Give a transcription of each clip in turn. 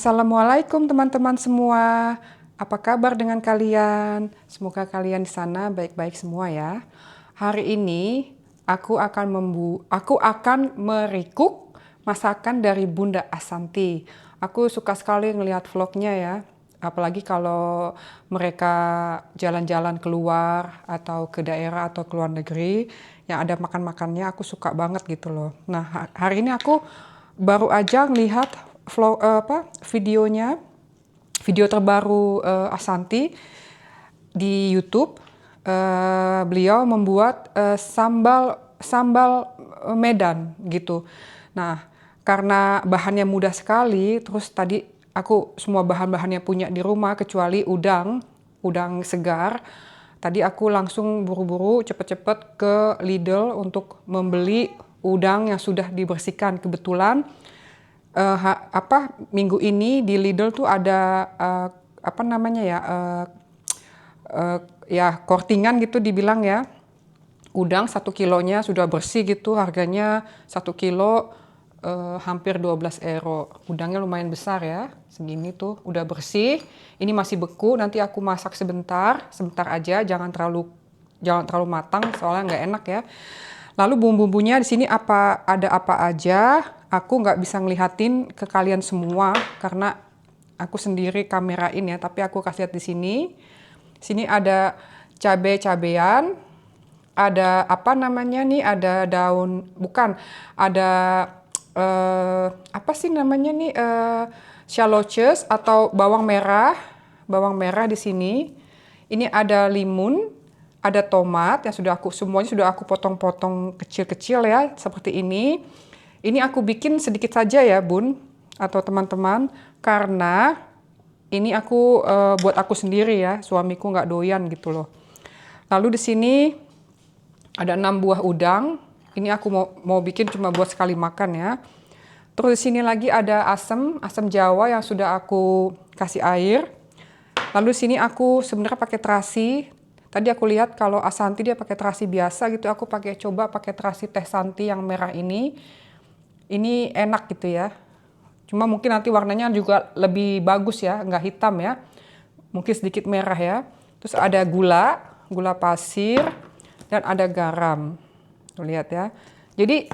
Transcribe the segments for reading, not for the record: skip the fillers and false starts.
Assalamualaikum teman-teman semua. Apa kabar dengan kalian? Semoga kalian di sana baik-baik semua ya. Hari ini aku akan merikuk masakan dari Bunda Asanti. Aku suka sekali ngelihat vlognya ya. Apalagi kalau mereka jalan-jalan keluar atau ke daerah atau ke luar negeri yang ada makan-makannya, aku suka banget gitu loh. Nah, hari ini aku baru aja ngelihat videonya, video terbaru Asanti di YouTube. Beliau membuat sambal Medan gitu. Nah, karena bahannya mudah sekali, terus tadi aku semua bahan-bahannya punya di rumah kecuali udang segar. Tadi aku langsung buru-buru cepet-cepet ke Lidl untuk membeli udang yang sudah dibersihkan. Kebetulan minggu ini di Lidl tuh ada kortingan gitu dibilang ya. Udang 1 kilonya sudah bersih gitu, harganya 1 kilo hampir 12 euro. Udangnya lumayan besar ya, segini tuh udah bersih. Ini masih beku, nanti aku masak sebentar aja, jangan terlalu matang soalnya nggak enak ya. Lalu bumbu-bumbunya di sini ada apa aja, aku nggak bisa ngelihatin ke kalian semua karena aku sendiri kamerain ya, tapi aku kasih lihat di sini. Sini ada cabai-cabean, ada ada daun, ada shallots atau bawang merah di sini. Ini ada limun, ada tomat yang semuanya sudah aku potong-potong kecil-kecil ya, seperti ini. Ini aku bikin sedikit saja ya, Bun atau teman-teman, karena ini aku buat aku sendiri ya, suamiku nggak doyan gitu loh. Lalu di sini ada 6 buah udang. Ini aku mau bikin cuma buat sekali makan ya. Terus di sini lagi ada asam Jawa yang sudah aku kasih air. Lalu di sini aku sebenarnya pakai terasi. Tadi aku lihat kalau Asanti dia pakai terasi biasa gitu. Aku coba pakai terasi Teh Santi yang merah ini. Ini enak gitu ya. Cuma mungkin nanti warnanya juga lebih bagus ya, nggak hitam ya. Mungkin sedikit merah ya. Terus ada gula pasir, dan ada garam. Tuh lihat ya. Jadi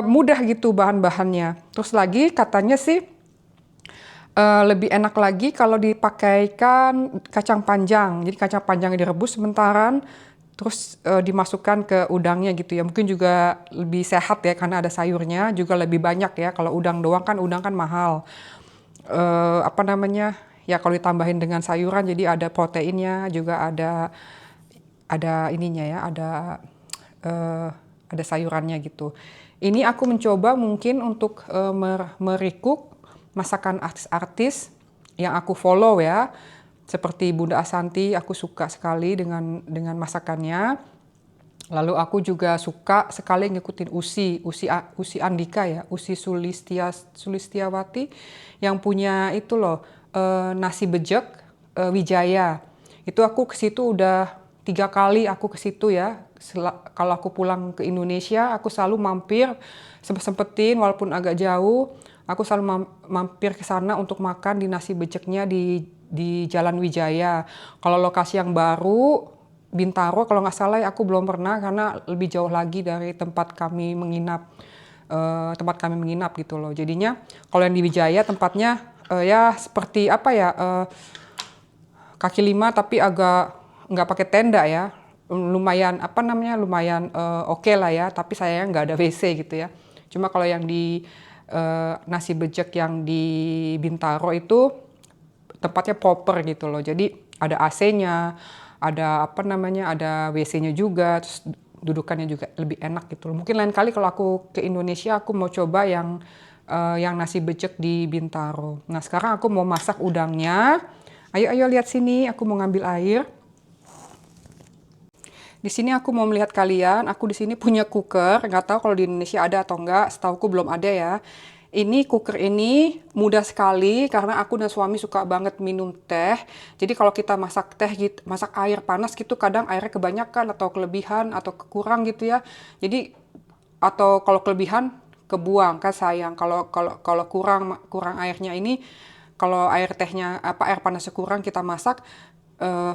mudah gitu bahan-bahannya. Terus lagi katanya sih lebih enak lagi kalau dipakaikan kacang panjang. Jadi kacang panjang direbus sementaran, terus dimasukkan ke udangnya gitu ya. Mungkin juga lebih sehat ya karena ada sayurnya, juga lebih banyak ya. Kalau udang kan mahal. Ya kalau ditambahin dengan sayuran jadi ada proteinnya, juga ada ininya ya, ada sayurannya gitu. Ini aku mencoba mungkin untuk merikuk masakan artis-artis yang aku follow ya. Seperti Bunda Asanti, aku suka sekali dengan masakannya. Lalu aku juga suka sekali ngikutin Usi Andika ya, Usi Sulistiawati yang punya itu loh, nasi bejek Wijaya. Itu aku ke situ udah 3 kali aku ke situ ya. Kalau aku pulang ke Indonesia, aku selalu mampir sempetin walaupun agak jauh. Aku selalu mampir ke sana untuk makan di nasi beceknya di Jalan Wijaya. Kalau lokasi yang baru Bintaro kalau nggak salah ya, aku belum pernah karena lebih jauh lagi dari tempat kami menginap gitu loh. Jadinya kalau yang di Wijaya tempatnya ya seperti kaki lima tapi agak nggak pakai tenda ya, lumayan oke lah ya, tapi sayangnya nggak ada WC gitu ya. Cuma kalau yang di nasi bejek yang di Bintaro itu tempatnya proper gitu loh, jadi ada AC-nya, ada WC-nya juga, terus dudukannya juga lebih enak gitu loh. Mungkin lain kali kalau aku ke Indonesia aku mau coba yang nasi becek di Bintaro. Nah sekarang aku mau masak udangnya. Ayo lihat sini, aku mau ngambil air. Di sini aku mau melihat kalian, aku di sini punya cooker, nggak tahu kalau di Indonesia ada atau enggak, setauku belum ada ya. Ini cooker ini mudah sekali karena aku dan suami suka banget minum teh. Jadi kalau kita masak teh gitu, masak air panas gitu, kadang airnya kebanyakan atau kelebihan atau kurang gitu ya. Jadi atau kalau kelebihan kebuang kan sayang. Kalau kurang airnya ini, kalau air tehnya air panasnya kurang kita masak,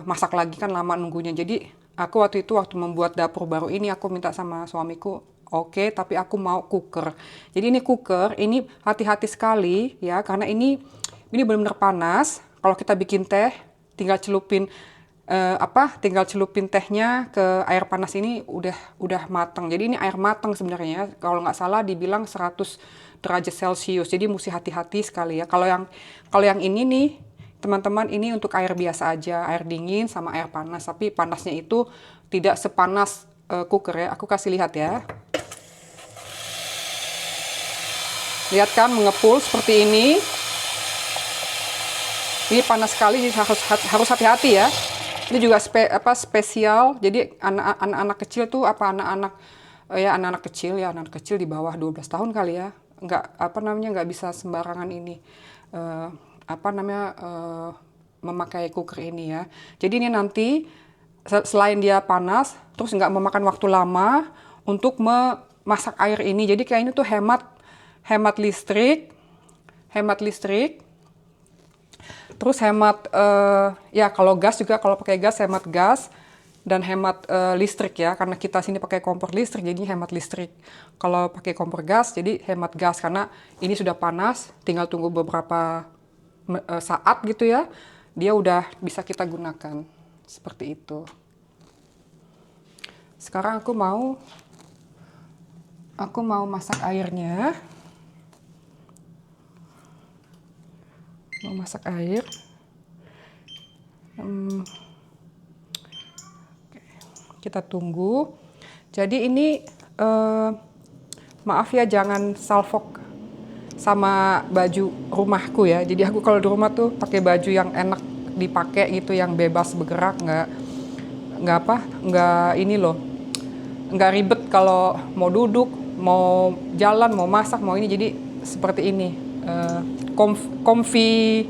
masak lagi kan lama nunggunya. Jadi aku waktu membuat dapur baru ini, aku minta sama suamiku, oke, tapi aku mau cooker. Jadi ini cooker, ini hati-hati sekali ya, karena ini benar-benar panas. Kalau kita bikin teh, tinggal celupin tehnya ke air panas ini udah matang. Jadi ini air matang sebenarnya. Kalau nggak salah dibilang 100 derajat Celcius. Jadi mesti hati-hati sekali ya. Kalau yang ini nih, teman-teman, ini untuk air biasa aja, air dingin sama air panas. Tapi panasnya itu tidak sepanas cooker ya. Aku kasih lihat ya. Lihat kan mengepul seperti ini. Ini panas sekali, jadi harus hati-hati ya. Ini juga spesial. Jadi anak-anak kecil tuh anak-anak kecil di bawah 12 tahun kali ya. Nggak bisa sembarangan ini. Memakai cooker ini ya. Jadi ini nanti selain dia panas, terus nggak memakan waktu lama untuk memasak air ini. Jadi kayak ini tuh hemat listrik. Terus hemat kalau gas juga, kalau pakai gas hemat gas dan hemat listrik ya, karena kita sini pakai kompor listrik jadi hemat listrik. Kalau pakai kompor gas jadi hemat gas, karena ini sudah panas, tinggal tunggu beberapa saat gitu ya, dia udah bisa kita gunakan seperti itu. Sekarang aku mau masak airnya. Mau masak air. Kita tunggu. Jadi ini maaf ya, jangan salfok sama baju rumahku ya. Jadi aku kalau di rumah tuh pakai baju yang enak dipakai gitu, yang bebas bergerak, nggak ribet kalau mau duduk, mau jalan, mau masak, mau ini. Jadi seperti ini. Comfy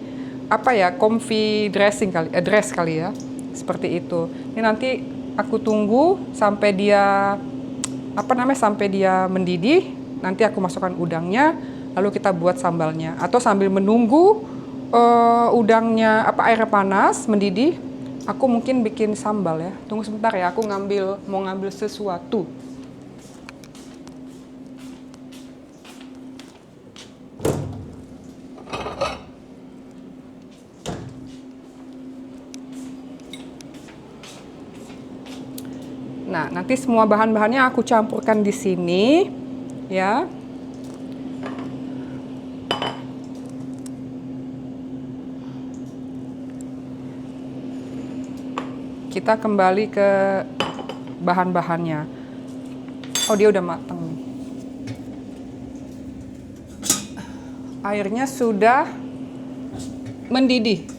dress kali ya, seperti itu. Ini nanti aku tunggu sampai dia mendidih. Nanti aku masukkan udangnya, lalu kita buat sambalnya. Atau sambil menunggu air panas mendidih, aku mungkin bikin sambal ya. Tunggu sebentar ya, aku mau ngambil sesuatu. Nah, nanti semua bahan-bahannya aku campurkan di sini, ya. Kita kembali ke bahan-bahannya. Oh, dia udah matang nih. Airnya sudah mendidih.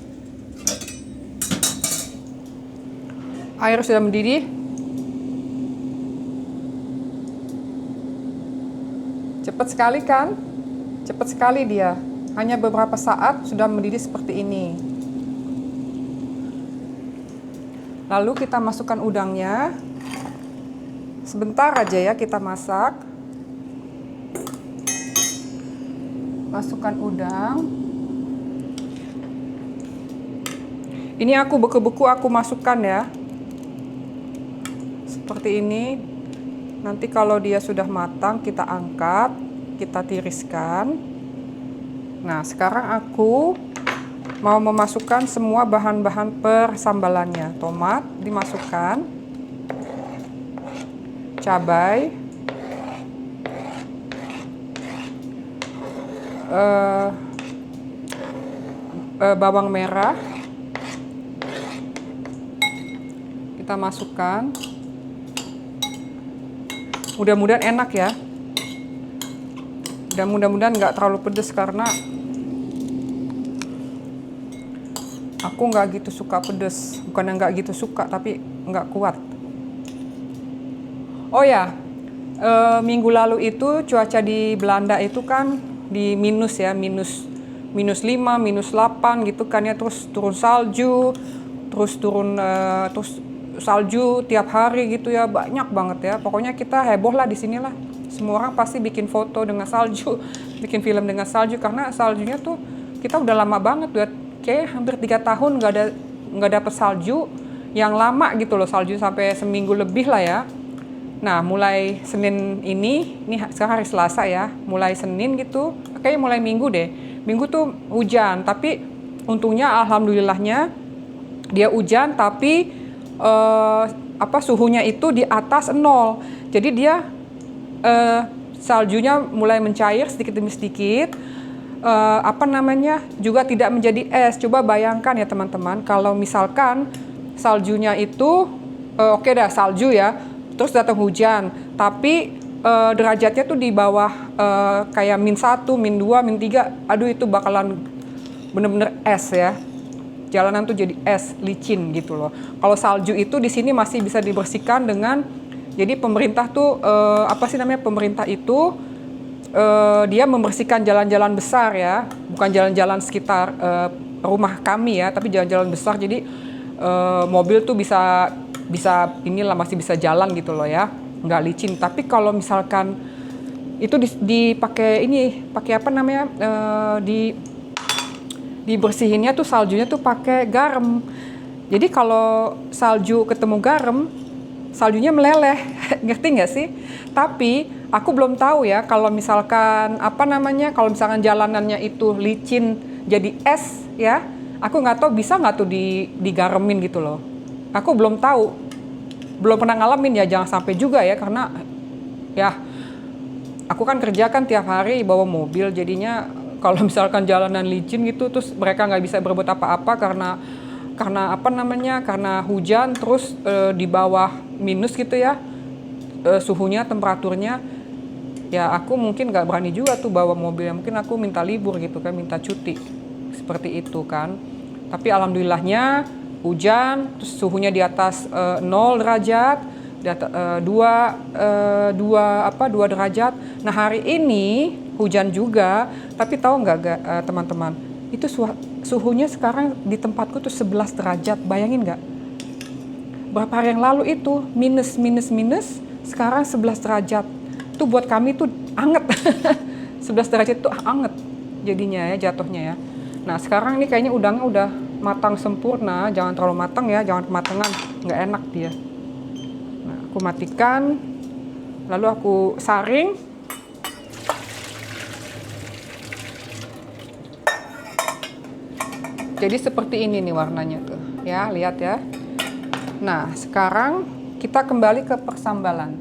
Air sudah mendidih. Cepat sekali kan? Cepat sekali dia. Hanya beberapa saat sudah mendidih seperti ini. Lalu kita masukkan udangnya. Sebentar aja ya kita masak. Masukkan udang. Ini aku beku-beku aku masukkan ya. Seperti ini. Nanti kalau dia sudah matang, kita angkat, kita tiriskan. Nah, sekarang aku mau memasukkan semua bahan-bahan persambalannya. Tomat dimasukkan, cabai, bawang merah, kita masukkan. Mudah-mudahan enak ya. Dan mudah-mudahan nggak terlalu pedas, karena aku nggak gitu suka pedas. Bukan nggak gitu suka, tapi nggak kuat. Oh ya, minggu lalu itu cuaca di Belanda itu kan di minus ya, minus 5, minus 8 gitu kan ya. Terus turun salju, terus salju tiap hari gitu ya, banyak banget ya. Pokoknya kita heboh lah di sini lah Semua orang pasti bikin foto dengan salju, bikin film dengan salju, karena saljunya tuh kita udah lama banget, udah kayak hampir 3 tahun nggak dapet salju yang lama gitu loh, salju sampai seminggu lebih lah ya. Nah, mulai Senin ini sekarang hari Selasa ya, mulai Senin gitu, kayaknya mulai Minggu deh. Minggu tuh hujan, tapi untungnya alhamdulillahnya dia hujan, tapi suhunya itu di atas 0. Jadi dia saljunya mulai mencair sedikit demi sedikit. Juga tidak menjadi es. Coba bayangkan ya teman-teman, kalau misalkan saljunya itu oke dah salju ya, terus datang hujan, tapi derajatnya tuh di bawah kayak -1, -2, -3, aduh itu bakalan bener-bener es ya. Jalanan tuh jadi es, licin gitu loh. Kalau salju itu di sini masih bisa dibersihkan dengan, jadi pemerintah tuh pemerintah itu dia membersihkan jalan-jalan besar ya, bukan jalan-jalan sekitar rumah kami ya, tapi jalan-jalan besar. Jadi mobil tuh bisa masih bisa jalan gitu loh ya, nggak licin. Tapi kalau misalkan itu dipakai dibersihinnya tuh saljunya tuh pakai garam. Jadi kalau salju ketemu garam, saljunya meleleh. Ngerti nggak sih? Tapi aku belum tahu ya kalau misalkan kalau misalkan jalanannya itu licin jadi es ya, aku nggak tahu bisa nggak tuh digaremin gitu loh. Aku belum tahu, belum pernah ngalamin ya, jangan sampai juga ya, karena ya aku kan kerja kan tiap hari bawa mobil, jadinya kalau misalkan jalanan licin gitu terus mereka nggak bisa berbuat apa-apa karena hujan, terus di bawah minus gitu ya, suhunya, temperaturnya, ya aku mungkin nggak berani juga tuh bawa mobilnya, mungkin aku minta libur gitu kan, minta cuti seperti itu kan. Tapi alhamdulillahnya hujan, terus suhunya di atas 0 derajat, di atas 2 derajat. Nah hari ini hujan juga, tapi tahu nggak teman-teman, itu suhunya sekarang di tempatku tuh 11 derajat, bayangin nggak? Berapa hari yang lalu itu minus, sekarang 11 derajat. Itu buat kami tuh anget. 11 derajat itu anget jadinya ya, jatuhnya ya. Nah sekarang ini kayaknya udangnya udah matang sempurna, jangan terlalu matang ya, jangan kematangan, nggak enak dia. Nah aku matikan, lalu aku saring. Jadi seperti ini nih warnanya tuh ya, lihat ya. Nah sekarang kita kembali ke persambalan.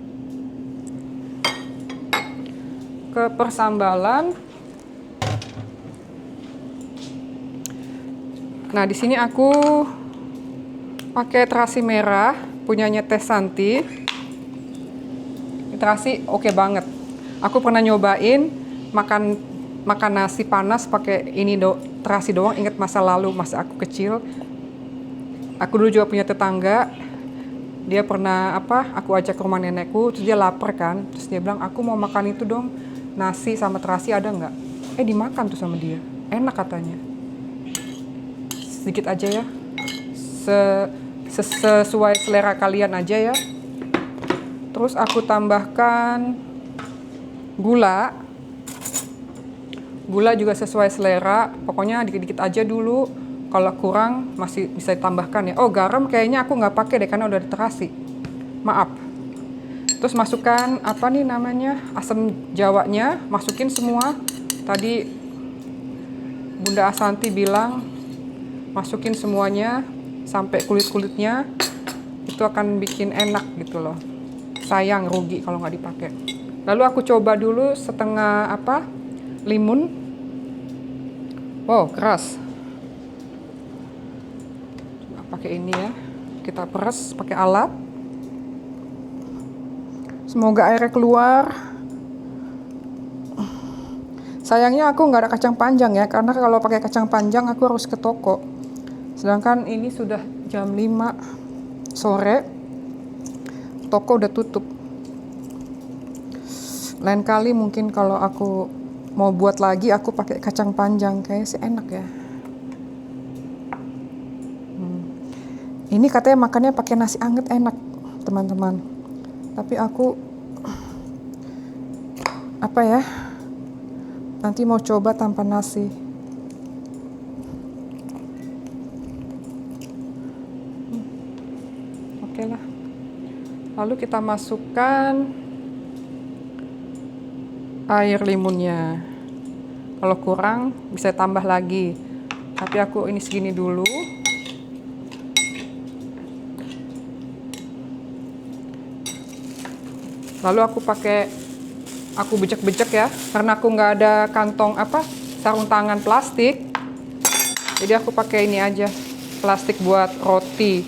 Nah di sini aku pakai terasi merah punyanya Teh Santi. Terasi oke banget. Aku pernah nyobain makan nasi panas pakai ini terasi doang. Ingat masa lalu, masa aku kecil. Aku dulu juga punya tetangga. Dia pernah aku ajak ke rumah nenekku, terus dia lapar kan. Terus dia bilang, "Aku mau makan itu dong. Nasi sama terasi ada nggak?" Dimakan tuh sama dia. Enak katanya. Sedikit aja ya. Sesuai selera kalian aja ya. Terus aku tambahkan gula. Gula juga sesuai selera, pokoknya dikit-dikit aja dulu. Kalau kurang masih bisa ditambahkan ya. Garam kayaknya aku nggak pakai deh karena udah diterasi. Maaf. Terus masukkan asam jawanya, masukin semua. Tadi Bunda Asanti bilang masukin semuanya sampai kulit-kulitnya. Itu akan bikin enak gitu loh. Sayang rugi kalau nggak dipakai. Lalu aku coba dulu setengah limun. Wow, keras. Pakai ini ya, kita peres pakai alat. Semoga airnya keluar. Sayangnya aku nggak ada kacang panjang ya, karena kalau pakai kacang panjang aku harus ke toko. Sedangkan ini sudah jam 5 sore, toko udah tutup. Lain kali mungkin kalau aku mau buat lagi, aku pakai kacang panjang, kayaknya sih enak ya. Ini katanya makannya pakai nasi anget enak, teman-teman. Tapi aku apa ya? Nanti mau coba tanpa nasi. Oke lah. Lalu kita masukkan air limunnya. Kalau kurang bisa tambah lagi. Tapi aku ini segini dulu. Lalu aku bejek-bejek ya, karena aku nggak ada kantong sarung tangan plastik. Jadi aku pakai ini aja, plastik buat roti.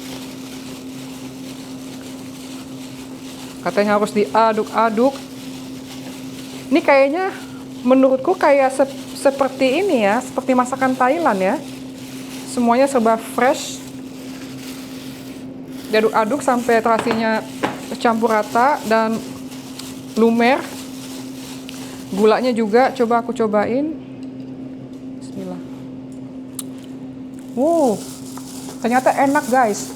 Katanya harus diaduk-aduk. Ini kayaknya menurutku kayak seperti ini ya, seperti masakan Thailand ya. Semuanya serba fresh. Diaduk-aduk sampai terasinya tercampur rata dan lumer. Gulanya juga aku cobain. Bismillah. Wow, ternyata enak guys.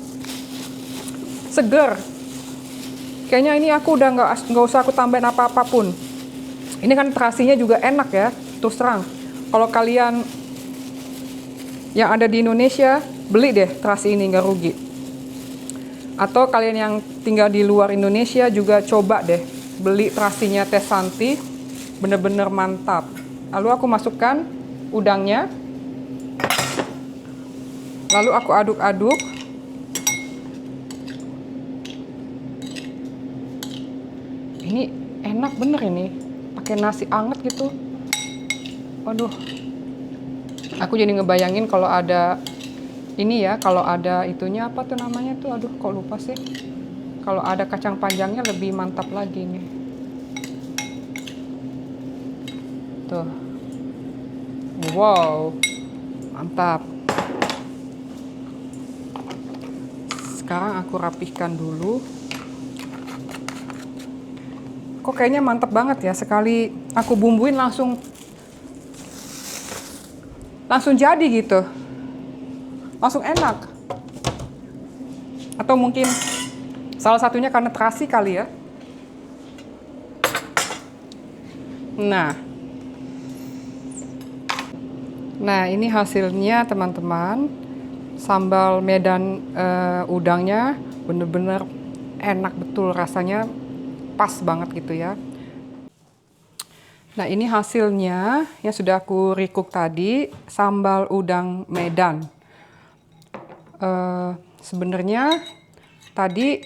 Seger. Kayaknya ini aku udah nggak usah aku tambahin apa-apapun. Ini kan terasinya juga enak ya, terus terang. Kalau kalian yang ada di Indonesia, beli deh terasi ini, nggak rugi. Atau kalian yang tinggal di luar Indonesia juga coba deh beli terasinya Teh Santi, bener-bener mantap. Lalu aku masukkan udangnya, lalu aku aduk-aduk. Ini enak bener ini, pakai nasi anget gitu. Waduh, aku jadi ngebayangin kalau ada ini ya, kalau ada itunya apa tuh namanya tuh, aduh kok lupa sih. Kalau ada kacang panjangnya lebih mantap lagi nih. Tuh. Wow. Mantap. Sekarang aku rapihkan dulu. Kok kayaknya mantap banget ya, sekali aku bumbuin langsung jadi gitu. Langsung enak. Atau mungkin salah satunya karena terasi kali ya. Nah ini hasilnya teman-teman. Sambal Medan udangnya bener-bener enak betul, rasanya pas banget gitu ya. Nah ini hasilnya yang sudah aku recook tadi, sambal udang Medan. Sebenarnya tadi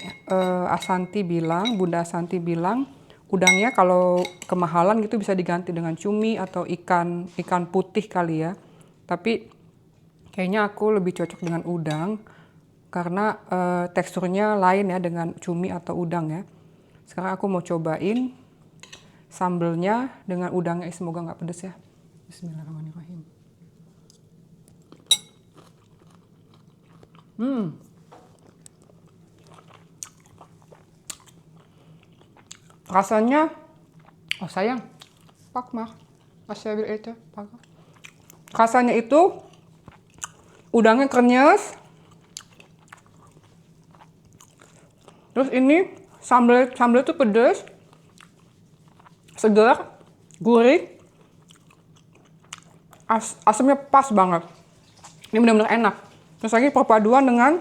Bunda Asanti bilang udangnya kalau kemahalan gitu bisa diganti dengan cumi atau ikan putih kali ya. Tapi kayaknya aku lebih cocok dengan udang karena teksturnya lain ya dengan cumi atau udang ya. Sekarang aku mau cobain sambelnya dengan udangnya, semoga nggak pedes ya. Bismillahirrahmanirrahim. Rasanya, oh sayang, pak mah, masih itu, pak. Rasanya itu udangnya krenyes, terus ini sambal itu pedes, segar, gurih, asamnya pas banget. Ini benar-benar enak. Terus lagi perpaduan dengan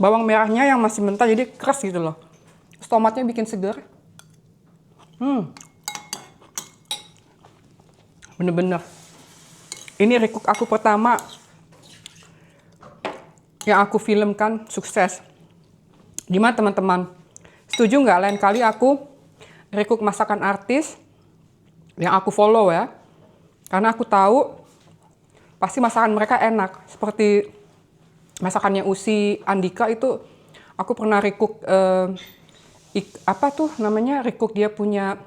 bawang merahnya yang masih mentah, jadi keras gitu loh. Terus tomatnya bikin segar. Bener-bener. Ini recook aku pertama yang aku filmkan sukses. Gimana teman-teman? Setuju nggak lain kali aku recook masakan artis yang aku follow ya? Karena aku tahu pasti masakan mereka enak. Seperti masakannya Usi Andika itu aku pernah recook recook dia punya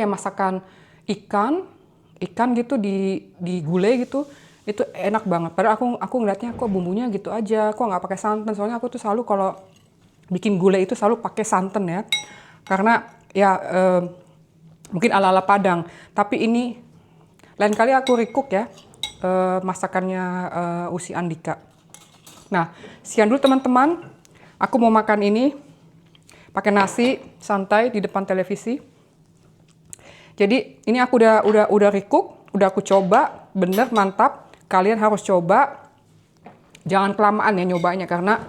masakan ikan gitu di gulai gitu, itu enak banget. Padahal aku ngeliatnya kok bumbunya gitu aja, kok nggak pakai santan. Soalnya aku tuh selalu kalau bikin gulai itu selalu pakai santan ya, karena ya mungkin ala-ala Padang. Tapi ini lain kali aku recook ya masakannya Usi Andika. Nah, sekian dulu teman-teman. Aku mau makan ini. pakai nasi santai di depan televisi. Jadi ini aku udah recook, udah aku coba, bener mantap. Kalian harus coba. Jangan kelamaan ya nyobanya karena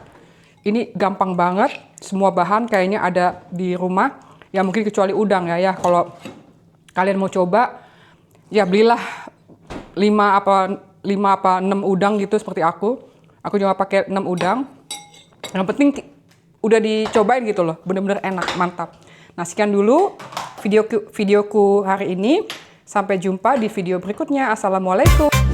ini gampang banget. Semua bahan kayaknya ada di rumah. Ya mungkin kecuali udang ya. Kalau kalian mau coba, ya belilah 5 apa 6 udang gitu seperti aku. Aku juga pakai 6 udang. Yang penting udah dicobain gitu loh. Bener-bener enak, mantap. Nah sekian dulu videoku hari ini. Sampai jumpa di video berikutnya. Assalamualaikum.